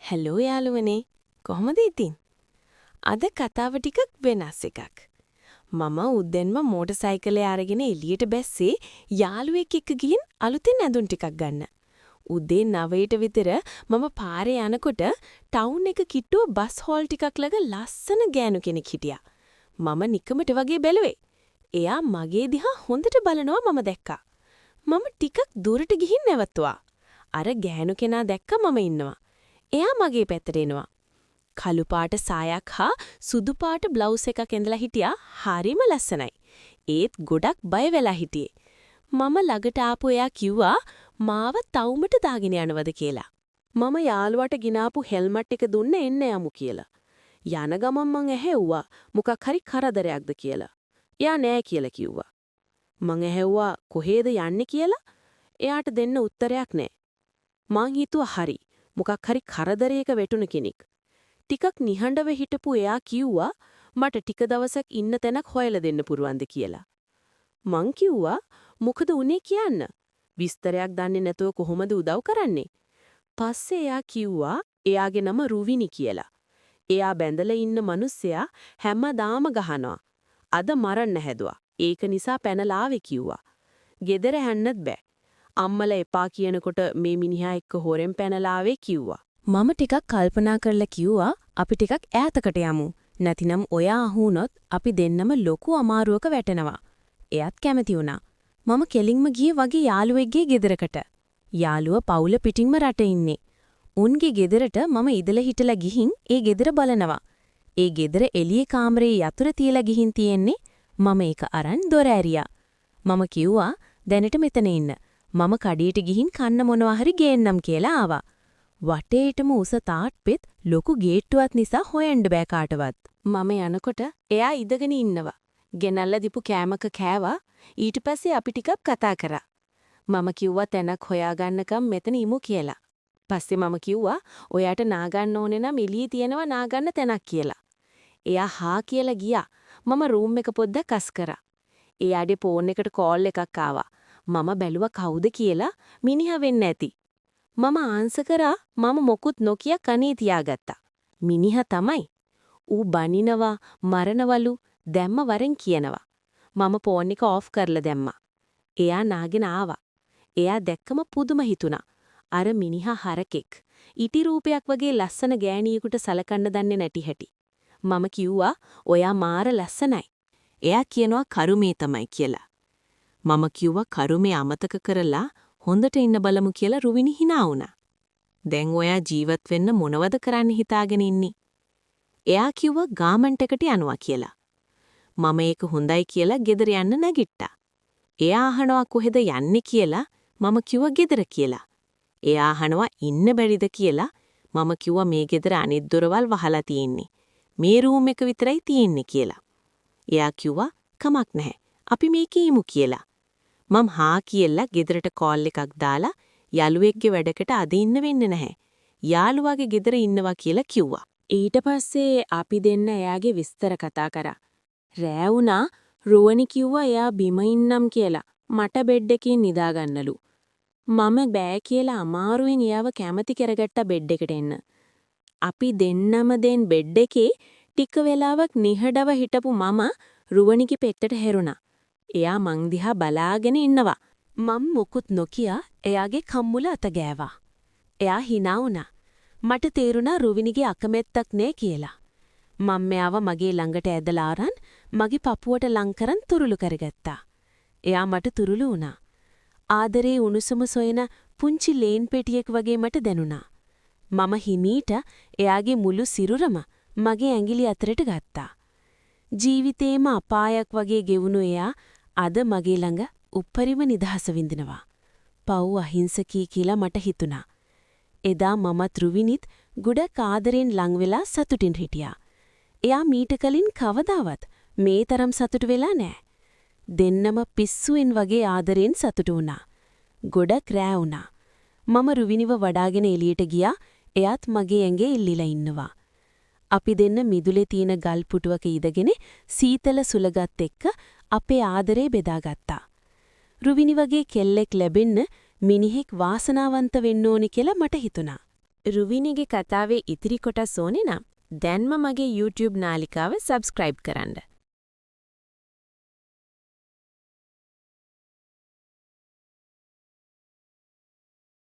Hello යාළුවනේ කොහොමද ඉතින්? අද කතාව ටිකක් වෙනස් එකක්. මම උදෙන්ම මෝටර් සයිකලේ අරගෙන එළියට බැස්සේ යාළුවෙක් එක්ක ගිහින් අලුතෙන් ඇඳුම් ටිකක් ගන්න. උදේ 9ට විතර මම පාරේ යනකොට ටවුන් එක කිට්ටුව බස් හෝල් ටිකක් ළඟ ලස්සන ගෑනු කෙනෙක් හිටියා. මම නිකමට වගේ බැලුවේ. එයා මගේ දිහා හොඳට බලනවා මම දැක්කා. මම ටිකක් දුරට ගිහින් නැවතුවා. අර ගෑනු කෙනා දැක්ක මම ඉන්නවා. එයා මගේ පැත්තට එනවා. කළු පාට සායක් හා සුදු පාට බ්ලවුස් එකක් ඇඳලා හිටියා. හරිම ලස්සනයි. ඒත් ගොඩක් බය වෙලා හිටියේ. මම ළඟට ආපු එයා කිව්වා මාව තවුමට දාගෙන යනවද කියලා. මම යාළුවාට ගිනාපු හෙල්මට් එක දුන්න එන්න යමු කියලා. යන ගමන් මං ඇහෙව්වා මොකක් හරි කරදරයක්ද කියලා. එයා නෑ කියලා කිව්වා. මං ඇහෙව්වා කොහෙද යන්නේ කියලා. එයාට දෙන්න උත්තරයක් නෑ. මං හිතුවා හරි මොකක් හරි කරදරයක වැටුණ කෙනෙක්. ටිකක් නිහඬව හිටපු එයා කිව්වා මට ටික දවසක් ඉන්න තැනක් හොයලා දෙන්න පුරුවන්ද කියලා. මං කිව්වා මොකද උනේ කියන්න. විස්තරයක් දන්නේ නැතුව කොහොමද උදව් කරන්නේ? පස්සේ එයා කිව්වා එයාගේ නම රුවිනි කියලා. එයා බැඳලා ඉන්න මිනිස්සයා හැමදාම ගහනවා. අද මරන්න හැදුවා. ඒක නිසා පැනලා ආවේ කිව්වා. ගෙදර යන්නත් බෑ. අම්මලා එපා කියනකොට මේ මිනිහා එක්ක හොරෙන් පැනලා ආවේ කිව්වා. මම ටිකක් කල්පනා කරලා කිව්වා අපි ටිකක් ඈතකට යමු. නැතිනම් ඔයා අහුනොත් අපි දෙන්නම ලොකු අමාරුවක වැටෙනවා. එයාත් කැමති වුණා. මම කෙලින්ම ගියේ වගේ යාළුවෙක්ගේ ගෙදරකට. යාළුවා පවුල පිටින්ම රට ඉන්නේ. උන්ගේ ගෙදරට මම ඉදලා හිටලා ගිහින් ඒ ගෙදර බලනවා. ඒ ගෙදර එළියේ කාමරේ යතුරු තියලා ගිහින් තියෙන්නේ. මම ඒක අරන් දොර ඇරියා. මම කිව්වා දැනට මෙතන ඉන්න. මම කඩේට ගිහින් කන්න මොනවා හරි ගේන්නම් කියලා ආවා. වටේටම උස තාට්පෙත් ලොකු ගේට්ටුවක් නිසා හොයන්න බෑ කාටවත්. මම යනකොට එයා ඉඳගෙන ඉන්නවා. ගෙනල්ලා දීපු කෑමක කෑවා. ඊට පස්සේ අපි ටිකක් කතා කරා. මම කිව්වා තැනක් හොයාගන්නකම් මෙතන ඉමු කියලා. පස්සේ මම කිව්වා ඔයාට නාගන්න ඕනේ නම් එළියේ තියෙනවා නාගන්න තැනක් කියලා. එයා හා කියලා ගියා. මම රූම් එක පොඩ්ඩක් අස් කරා. එයාගේ ෆෝන් එකට කෝල් එකක් ආවා. මම බැලුවා කවුද කියලා මිනිහා වෙන්න ඇති. මම ආන්සර් කරා මම මොකුත් නොකිය කනේ තියාගත්තා. මිනිහා තමයි. ඌ බනිනවා මරනවලු දැම්ම වරෙන් කියනවා. මම ෆෝන් එක ඔෆ් කරලා දැම්මා. එයා නාගෙන ආවා. එයා දැක්කම පුදුම හිතුණා. අර මිනිහා හරකෙක්. ඉටි රූපයක් වගේ ලස්සන ගෑණියෙකුට සලකන්න දන්නේ නැටි හැටි. මම කිව්වා ඔයා මාර ලස්සනයි. එයා කියනවා කරුමේ තමයි කියලා. මම කිව්වා කරුමේ අමතක කරලා හොඳට ඉන්න බලමු කියලා රුවිනි hina වුණා. දැන් ඔයා ජීවත් වෙන්න මොනවද කරන්න හිතාගෙන ඉන්නේ? එයා කිව්වා ගාමන්ට් එකට යනවා කියලා. මම ඒක හොඳයි කියලා ගෙදර යන්න නැගිට්ටා. එයා අහනවා කොහෙද යන්නේ කියලා. මම කිව්වා ගෙදර කියලා. එයා අහනවා ඉන්න බැරිද කියලා. මම කිව්වා මේ ගෙදර අනිත් දොරවල් වහලා තියෙන්නේ. මේ රූම් එක විතරයි තියෙන්නේ කියලා. එයා කිව්වා කමක් නැහැ. අපි මේකේ ඉමු කියලා. මම හා කියලා ගෙදරට කෝල් එකක් දාලා යාළුවෙක්ගේ වැඩකට අද ඉන්න වෙන්නේ නැහැ. යාළුවාගේ ගෙදර ඉන්නවා කියලා කිව්වා. ඊට පස්සේ අපි දෙන්න එයාගේ විස්තර කතා කරා. රෑ වුණා රුවනි කිව්වා එයා බිම ඉන්නම් කියලා. මට බෙඩ් එකකින් නිදා ගන්නලු. මම බෑ කියලා අමාරුවෙන් එයාව කැමති කරගත්ත බෙඩ් එකට එන්න. අපි දෙන්නම දෙන් බෙඩ් එකේ ටික වෙලාවක් නිහඬව හිටපු මම රුවනිගේ පෙට්ටට හැරුණා. එයා මං දිහා බලාගෙන ඉන්නවා. මම මොකුත් නොකිය එයාගේ කම්මුල අත ගෑවා. එයා hina වුණා. මට තේරුණා රුවිනිගේ අකමැත්තක් නේ කියලා. මම මෙයාව මගේ ළඟට ඇදලා අරන් මගේ පපුවට ලං කරන් තුරුළු කරගත්තා. එයා මට තුරුළු වුණා. ආදරේ උණුසුම සොයන පුංචි ලේන් පෙටියෙක් වගේ මට දැනුණා. මම හිමීට එයාගේ මුළු සිරුරම මගේ ඇඟිලි අතරට ගත්තා. ජීවිතේම අපායක් වගේ ගෙවුණු එයා අද මගේ ළඟ උප්පරිම නිදහස විඳිනවා. පව් අහිංසකී කියලා මට හිතුණා. එදා මමත් රුවිනිත් ගොඩක් ආදරෙන් ලං වෙලා සතුටින් හිටියා. එයා මීට කලින් කවදාවත් මේ තරම් සතුටු වෙලා නෑ. දෙන්නම පිස්සුවෙන් වගේ ආදරෙන් සතුටු වුණා. ගොඩක් රෑ වුණා. මම රුවිනිව වඩාගෙන එළියට ගියා. එයාත් මගේ ඇඟේ ඉල්ලිලා ඉන්නවා. අපි දෙන්න මිදුලේ තියෙන ගල් පුටුවක ඉඳගෙන සීතල සුලගත් එක්ක අපේ ආදරේ බෙදාගත්තා. රුවිනි වගේ කෙල්ලෙක් ලැබෙන්න මිනිහෙක් වාසනාවන්ත වෙන්න ඕනි කියලා මට හිතුණා. රුවිනිගේ කතාවේ ඉතිරි කොටස් ඕනේ නම් දැන්ම මගේ YouTube නාලිකාව සබ්ස්ක්‍රයිබ් කරන්න.